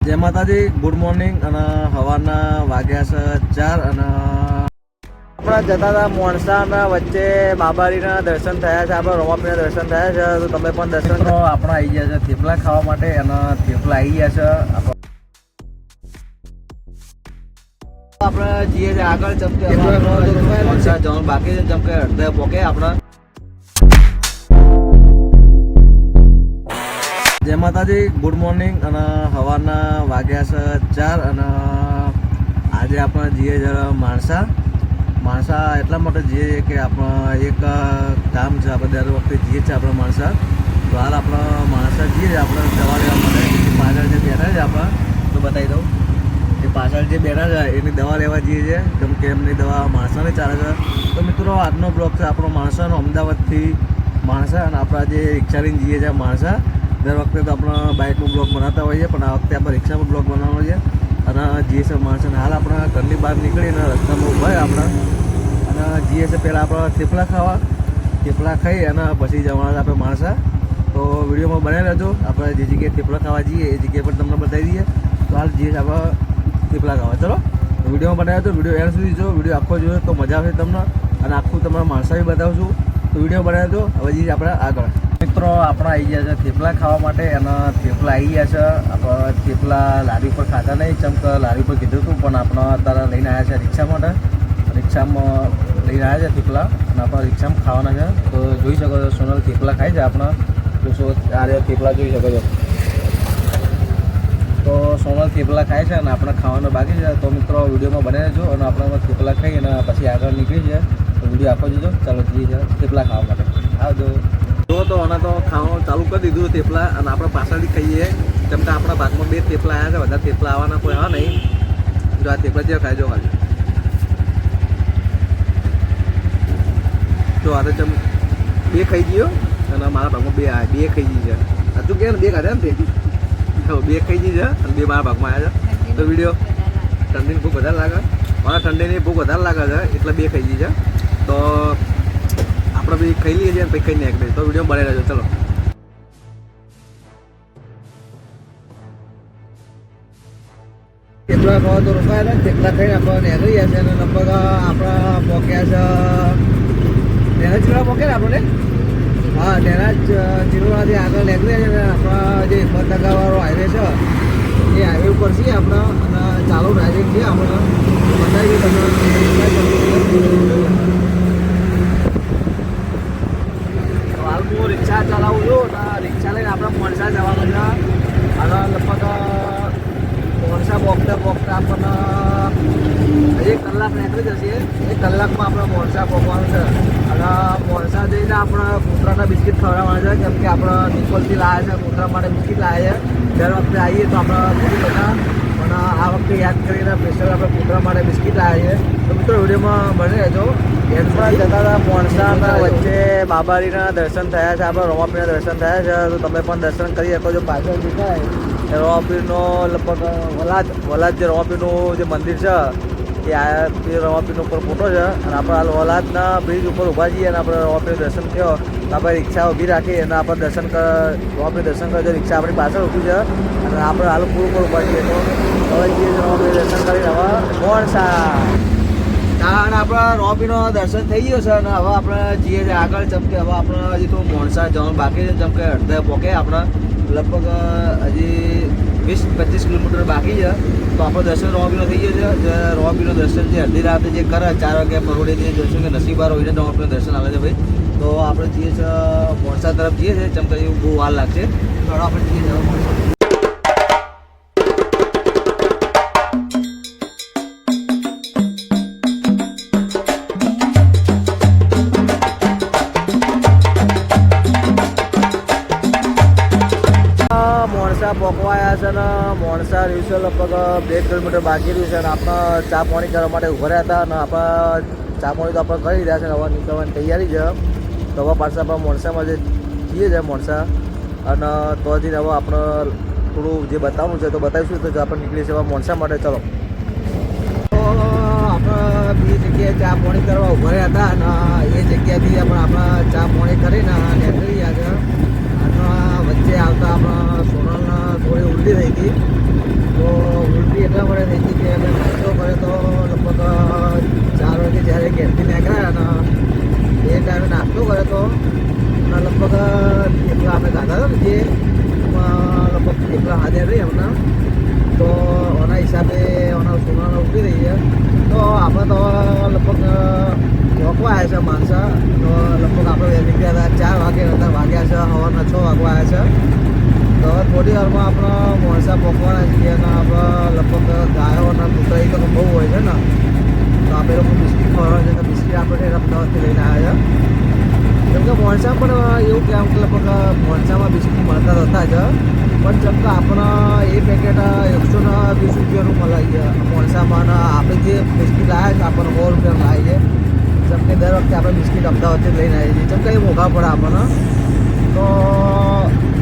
જય માતાજી, good morning. અને સવારના વાગ્યા છે 4 અને આપણે જતા હતા મોણસાના વચ્ચે બાબારીના દર્શન થયા છે. આપણે રોમાપીના દર્શન થયા છે, તો તમે પણ દર્શન કરો. આપણે આવી ગયા છે થેપલા ખાવા માટે અને થેપલા આવી ગયા છે. આપણે જઈએ છીએ આગળ ચમકે મોણસા જવાનું બાકી છે, ચમકે અડધે પોકે આપણે. જય માતાજી, ગુડ મોર્નિંગ. અને સવારના વાગ્યા છે 4 અને આજે આપણે જઈએ છીએ માણસા એટલા માટે જઈએ કે આપણે એક કામ છે. આપણે દર વખતે જઈએ છીએ આપણે માણસા. તો હાલ આપણે માણસા જઈએ છીએ આપણે દવા લેવા માટે. પાછળ જે બેઠા છે આપણે તો બતાવી દઉં, એ પાછળ જે બેઠા છે એની દવા લેવા જઈએ છીએ, કેમ કે એમની દવા માણસાને ચાલે છે. તો મિત્રો, આજનો બ્લોગ છે આપણો માણસાનો, અમદાવાદથી માણસા. અને આપણે જે રિક્ષા લઈને જઈએ છીએ માણસા. દર વખતે તો આપણે બાઇકમાં બ્લોગ બનાવતા હોઈએ, પણ આ વખતે આપણે રિક્ષામાં બ્લોગ બનાવવાનો છે. અને જીએસ માણસાને હાલ આપણે ઘરની બહાર નીકળીને રસ્તામાં ઊભા આપણે. અને જીએસ પહેલાં આપણે થેપલા ખાઈ અને પછી જવાના આપણે માણસા. તો વિડીયોમાં બનાવી લેજો. આપણે જે જગ્યાએ થેપલા ખાવા જઈએ એ જગ્યાએ પણ તમને બતાવી દઈએ. તો હાલ જીએસ આપણે થેપલા ખાવા ચલો. તો વિડીયોમાં બનાવ્યો તો વિડીયો એન્ડ સુધી જો. વિડીયો આખો જોયો તો મજા આવશે તમને, અને આખું તમને માણસા બી બતાવશું. તો વિડીયો બનાવ્યો તો હવે જઈએ આપણે આગળ. મિત્રો, આપણે આવી ગયા છે થેપલા ખાવા માટે. અને થેપલા આવી ગયા છે. આપણે થેપલા લારી પર ખાતા નહીં, ચમક લારી પર કીધું હતું, પણ આપણે અત્યારે લઈને આવ્યા છે રિક્ષા માટે. રિક્ષામાં લઈને આવ્યા છે થેપલા અને આપણે રિક્ષામાં ખાવાના છે. તો જોઈ શકો છો સોનલ થેપલા ખાય છે. આપણે આ થેપલા જોઈ શકો છો. તો સોનલ થેપલા ખાય છે અને આપણે ખાવાનું બાકી છે. તો મિત્રો, વિડીયોમાં બને રહેજો અને આપણે થેપલા ખાઈ અને પછી આગળ નીકળી જાય. તો વિડીયો આપો જોજો. ચાલો જઈએ થેપલા ખાવા માટે. આવજો. જો તો આના તો ખાવાનું ચાલુ કરી દીધું થેપલા, અને આપણે પાછળથી ખાઈએ. કેમ કે આપણા ભાગમાં 2 થેપલા આવ્યા છે, બધા થેપલા આવવાના કોઈ હા નહીં. જો આ થેપલા જે ખાઈ જો ખાલી જો આ તો 2 ખાઈ ગયો, અને મારા ભાગમાં 2 આવ્યા, 2 ખાઈ ગઈ છે. હજુ કે 2 ખાધા ને તે 2 ખાઈ ગઈ છે અને 2 મારા ભાગમાં આવ્યા છે. તો વિડીયો ઠંડીની ભૂખ વધારે લાગે, મારા ઠંડીની ભૂખ વધારે લાગે છે એટલે 2 ખાઈ ગઈ છે. તો આપણે બી ખાઈ લઈએ છીએ અને પછી ખાઈ નાખીએ. તો વિડીયો બનાવી રહેજો. ચલો. થેપલા ખાવા તો રોકાયા હતા. થેપલા ખાઈને આપણે નીકળી ગયા છે અને લગભગ આપણા પોક્યા છે નેના ચીવડા પોક્યા ને આપણે. હા, નેના ચીવડાથી આગળ નીકળી ગયા છે. આપણા જે હિંમતનગરવાળો હાઈવે છે એ હાઈવે ઉપર છીએ આપણે, અને ચાલુ ડ્રાઇવિંગ છે આપણે. બતાવીએ તમને હું રિક્ષા ચલાવું છું. રિક્ષા લઈને આપણે મોણસા જવાનું છે. અને લગભગ મોણસા પોકતા આપણને 1 કલાક નીકળી જશે. 1 કલાકમાં આપણે મોણસા પહોંચવાનું છે. અને મોણસા જઈને આપણે કૂતરાના બિસ્કિટ ખવડાવવાના છે, કેમ કે આપણે નિકોલથી લાવ્યા છે કૂતરા માટે બિસ્કિટ લાવ્યા છે. દર વખતે આવીએ તો આપણે ભૂલી જતા, પણ આ વખતે યાદ કરીને સ્પેશિયલ આપણે કૂતરા માટે બિસ્કિટ લાવ્યા છે. તો મિત્રો, વિડીયોમાં બની રહેજો. એન્ડમાં જતા હતા મોણસાના વચ્ચે બાબારીના દર્શન થયા છે. આપણે રોમાપીના દર્શન થયા છે, તો તમે પણ દર્શન કરી શકો છો. પાછળ દેખાય રોમાપીરનો લગભગ વલાદ જે રોમાપીરનું જે મંદિર છે એ રોમાપીરનો ઉપર ફોટો છે. અને આપણે હાલ વલાદના બ્રિજ ઉપર ઊભા છીએ અને આપણે રોમાપીરનું દર્શન થયો તો આપણે રિક્ષા ઊભી રાખી અને આપણે રોમાપીર દર્શન કરજો. રિક્ષા આપણી પાછળ ઊભી છે અને આપણે હાલ પુલ ઉપર ઊભા છીએ. તો હવે જઈએ રોમાપીર દર્શન કરીને હવે મોણસા. અને આપણા રોમાપીરનો દર્શન થઈ ગયો છે અને હવે આપણે જઈએ છીએ આગળ. ચમકે હવે આપણે હજી તો મોણસા જવાનું બાકી છે. ચમકે અડધે પોકે આપણે લગભગ હજી 20-25 કિલોમીટર બાકી છે. તો આપણો દર્શન રોમાપીરનો થઈ ગયો છે. રોમાપીરનું દર્શન જે અડધી રાતે જે કરે 4 વાગ્યા પરોડે જે દર્શન કે નસીબાર હોય ને રોમાપીરનું દર્શન આવે છે ભાઈ. તો આપણે જઈએ છીએ મોણસા તરફ જઈએ છીએ. ચમકે એવું બહુ વાર લાગશે. તો આપણે જઈએ છીએ મોણસા. મોણસા પહોંચવાયા છે અને મોણસા રહ્યું છે લગભગ 2 કિલોમીટર બાકી રહ્યું છે. અને આપણે ચા પાણી કરવા માટે ઉભા રહ્યા હતા અને આપણે ચા પાણી તો આપણે કરી રહ્યા છે. હવે નીકળવાની તૈયારી છે. તો હવે પાછા આપણે મોણસામાં જે જઈએ છીએ મોણસા, અને તો હજી હવે આપણે થોડું જે બતાવવાનું છે તો બતાવીશું. તો આપણે નીકળીએ છીએ મોણસા માટે. ચલો. તો આપણે બીજી જગ્યાએ ચા પાણી કરવા ઉભા રહ્યા હતા અને એ જગ્યાથી આપણે ચા પાણી કરીને નીકળી ગયા છે. અને વચ્ચે આવતા આપણા સોનલના થોડી ઉલટી થઈ હતી. તો લગભગ એકલા અમે ખાતા હતા ને જે લગભગ એકલા હાજર રહી એમના તો એના હિસાબે એના સોનાના ઉભી રહી છે તો આપણે તો લગભગ વોકવા આવ્યા છે માણસા તો લગભગ આપણે નીકળ્યા હતા 4 વાગે વાગ્યા છે સવારના 6 વાગવા આવ્યા છે તો થોડી વારમાં આપણે મોણસા પકવાના છીએ અને આપણે લગભગ ગાયો અને કૂતરા તો બહુ હોય છે ને તો આપણે લોકો બિસ્કીટ ખવડાવે છે તો બિસ્કીટ આપણે અમદાવાદથી લઈને આવ્યા છે કેમ કે મોણસા પણ એવું કહેવાય કે લગભગ મોણસામાં બિસ્કીટ મળતા હતા જ પણ જેમ કે આપણે એ પેકેટ 120 રૂપિયાનું મળે મોણસામાં આપણે જે બિસ્કીટ લાવ્યા છે આપણને 100 રૂપિયાનું લાવીએ જેમ કે દર વખતે આપણે બિસ્કીટ અમદાવાદથી લઈને આવીએ છીએ જેમ કે એ મોંઘા પડે આપણને તો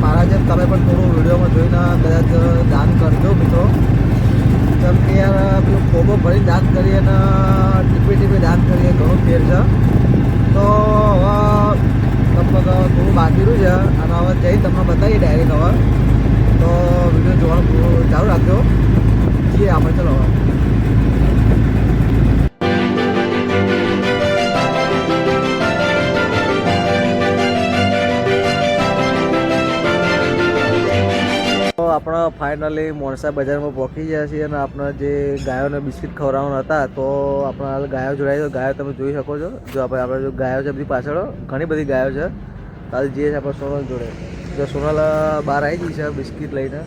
મારા જેમ તમે પણ થોડું વિડીયોમાં જોઈને કદાચ દાન કરજો મિત્રો જેમ કે યાર પેલું ખોબો ભરી દાન કરીએ અને ટીપે દાન કરીએ ઘણું ફેર છે તો હવે લગભગ થોડું બાકી રહ્યું છે અને હવે જઈ તમને બતાવીએ ડાયરેક્ટ હવે તો વિડીયો જોવાનું ચાલુ રાખજો છીએ આપણે ચલો હવે આપણે ફાઇનલી મોણસા બજારમાં પહોંચી ગયા છીએ અને આપણે જે ગાયોને બિસ્કિટ ખવડાવવાના હતા તો આપણે હાલ ગાયો જોડાઈ તો ગાયો તમે જોઈ શકો છો જો આપણે જો ગાયો છે બધી પાછળ ઘણી બધી ગાયો છે હાલ જઈએ છીએ આપણે સોનલ જોડે જો સોનલ બહાર આવી ગઈ છે બિસ્કિટ લઈને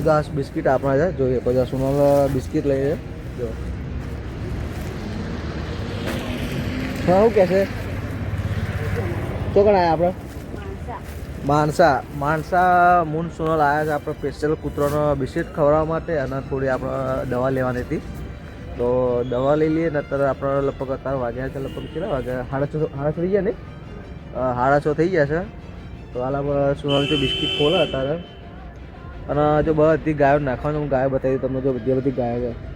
જો આ બિસ્કિટ આપણા છે જોઈએ પછી સોનલ બિસ્કિટ લઈને જો હા શું કહે છે તો કણ આવ્યા આપણે માણસા મૂન સોનલ આવ્યા છે આપણે સ્પેશિયલ કૂતરાનો બિસ્કિટ ખવડાવવા માટે અને થોડી આપણે દવા લેવાની હતી તો દવા લઈ લઈએ ને અત્યારે આપણે લગભગ અત્યારે વાગ્યા છે લગભગ કેટલા વાગ્યા 6:30 થઈ ગયા ને 6:30 થઈ ગયા છે તો હાલ આપણે સોનલ જો બિસ્કિટ ખોલે અત્યારે અને જો બધી ગાયો નાખવાનું હું ગાયો બતાવી તમને જો બધી ગાયો છે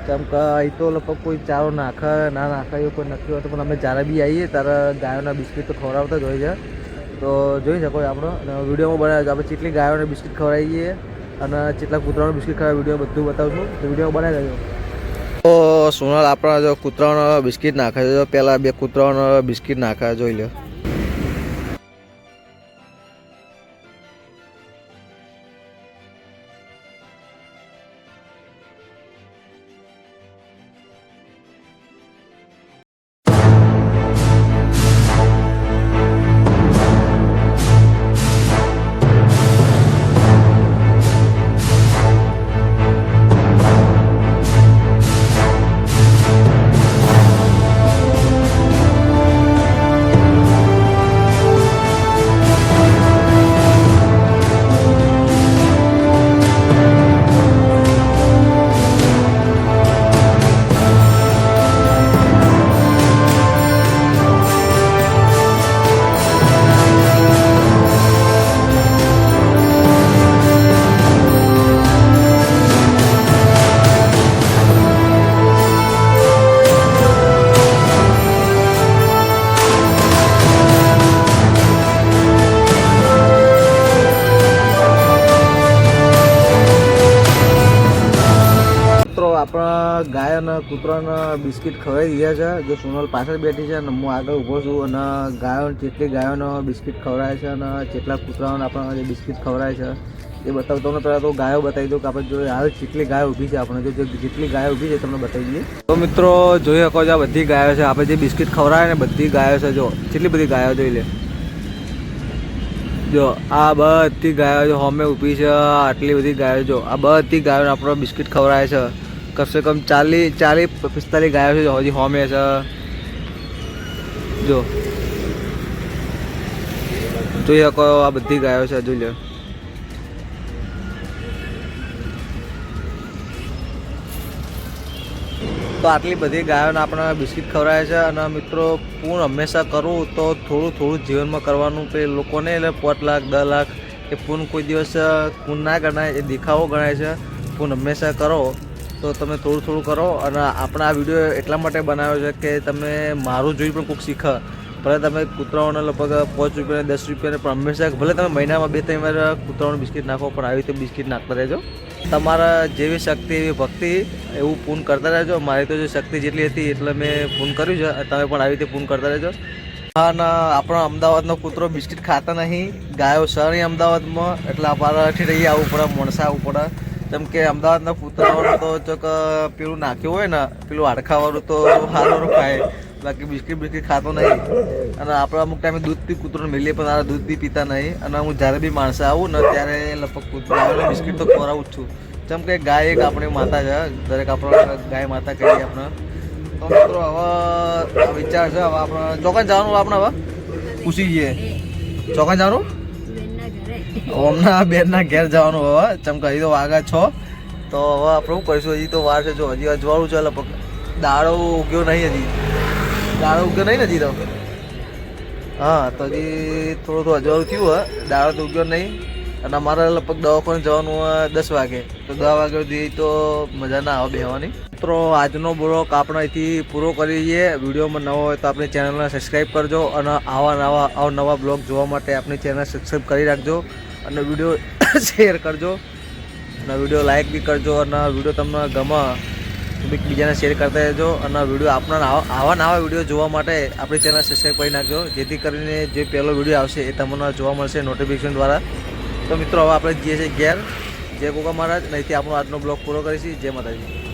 કેમ કે અહીં તો લગભગ કોઈ ચારો નાખે ના નાખે એવું કોઈ નક્કી હોતું પણ અમે જ્યારે બી આવીએ ત્યારે ગાયોના બિસ્કિટ તો ખવડાવતા જ હોય છે તો જોઈ શકો આપણો અને વિડીયોમાં બનાવ્યો છે આપણે જેટલી ગાયોને બિસ્કિટ ખવડાવીએ અને જેટલા કૂતરાનું બિસ્કિટ ખવડાવે વિડીયો બધું બતાવશું તો વિડીયો બનાવી દેજો તો સોનલ આપણા જો કૂતરાનો બિસ્કિટ નાખે છે જો પહેલાં 2 કૂતરાનો બિસ્કિટ નાખે જોઈ લો આપણા ગાય અને કૂતરાના બિસ્કિટ ખવડાવી દીધા છે જો સોનલ પાછળ બેઠી છે અને હું આગળ ઊભો છું અને ગાયો જેટલી ગાયોનો બિસ્કિટ ખવડાવે છે અને જેટલા કૂતરાઓને આપણા જે બિસ્કિટ ખવડાવે છે એ બતાવું તમને પહેલાં તો ગાયો બતાવી દઉં કે આપણે જો હાલ જેટલી ગાયો ઊભી છે આપણે જો જેટલી ગાયો ઊભી છે તમને બતાવી દઈએ તો મિત્રો જોઈ શકો છો બધી ગાયો છે આપણે જે બિસ્કિટ ખવડાવે ને બધી ગાયો છે જો કેટલી બધી ગાયો જોઈ લે જો આ બધી ગાયો જો હોમે ઊભી છે આટલી બધી ગાયો જો આ બધી ગાયોને આપણો બિસ્કિટ ખવડાવે છે કમસે કમ 40-45 ગાયો છે હજી હોમે છે જો જોઈ શકો આ બધી ગાયો છે જોઈ લો તો આટલી બધી ગાયોને આપણે બિસ્કિટ ખવડાવે છે અને મિત્રો પૂર્ણ હંમેશા કરવું તો થોડું જીવનમાં કરવાનું કે લોકોને એટલે 5 લાખ 10 લાખ એ પૂર્ણ કોઈ દિવસ પૂર્ણ ના ગણાય એ દેખાવો ગણાય છે પૂર્ણ હંમેશા કરો તો તમે થોડું કરો અને આપણે આ વિડીયો એટલા માટે બનાવ્યો છે કે તમે મારું જોઈ પણ કોઈક શીખે ભલે તમે કૂતરાઓને લગભગ 5 રૂપિયા 10 રૂપિયાને પણ હંમેશા ભલે તમે મહિનામાં 2-3 વાર કૂતરાઓનું બિસ્કિટ નાખો પણ આવી રીતે બિસ્કિટ નાખતા રહેજો તમારા જેવી શક્તિ એવી ભક્તિ એવું પૂર્ણ કરતા રહેજો મારી તો જે શક્તિ જેટલી હતી એટલે મેં પૂર્ણ કર્યું છે તમે પણ આવી રીતે પૂર્ણ કરતા રહેજો અને આપણો અમદાવાદનો કૂતરો બિસ્કિટ ખાતા નહીં, ગાયો છે નહીં અમદાવાદમાં, એટલે અમારાથી રહી આવવું પડે, માણસા આવવું પડે. જેમ કે અમદાવાદના કૂતરાવાળું તો ચોક પેલું નાખ્યું હોય ને, પેલું હાડખાવાળું તો સારું ખાય, બાકી બિસ્કિટ ખાતો નહીં. અને આપણે અમુક ટાઈમે દૂધ બી કૂતરોને મળીએ પણ આ દૂધ બી પીતા નહીં. અને હું જ્યારે બી માણસા આવું ને ત્યારે લગભગ ગાયોને બિસ્કિટ તો ખવડાવું જ છું. જેમ કે ગાય એક આપણી માતા છે, દરેક આપણે ગાય માતા કહીએ આપણે. તો મિત્રો હવે વિચાર છે, હવે આપણે ચોકન જવાનું, આપણે હવે પૂછી જઈએ ચોકન જવાનું, હમણાં બેનના ઘેર જવાનું. હવે ચમકે હજી તો વાગા 6, તો હવે આપણે શું કરીશું, હજી તો વાર છે. જો હજી અજવાળું છે, લગભગ દાડો ઉગ્યો નહીં, દાડો ઉગ્યો નહીં ને હજી તો. હા, તો હજી થોડું અજવાળું થયું હોય, દાડો તો ઉગ્યો નહીં. અને અમારે લગભગ દવાખાને જવાનું હોય 10 વાગે, તો 10 વાગ્યા સુધી તો મજા ના આવે બેહવાની. મિત્રો આજનો બ્લોગ આપણે અહીંથી પૂરો કરીએ. વિડીયોમાં નવો હોય તો આપણી ચેનલને સબસ્ક્રાઈબ કરજો, અને આવા નવા બ્લોગ જોવા માટે આપણી ચેનલ સબસ્ક્રાઈબ કરી રાખજો, અને વિડીયો શેર કરજો, અને વિડીયો લાઇક બી કરજો. અને વિડીયો તમને ગમે બીજાને શેર કરતા રહેજો. અને વિડીયો આપણા આવા નવા વિડીયો જોવા માટે આપણી ચેનલ સબસ્ક્રાઈબ કરી નાખજો, જેથી કરીને જે પહેલો વિડીયો આવશે એ તમને જોવા મળશે નોટિફિકેશન દ્વારા. તો મિત્રો હવે આપણે જઈએ છીએ ઘેર. જય ગોગા મહારાજ. અહીંથી આપણો આજનો બ્લોગ પૂરો કરીશું. જય માતાજી.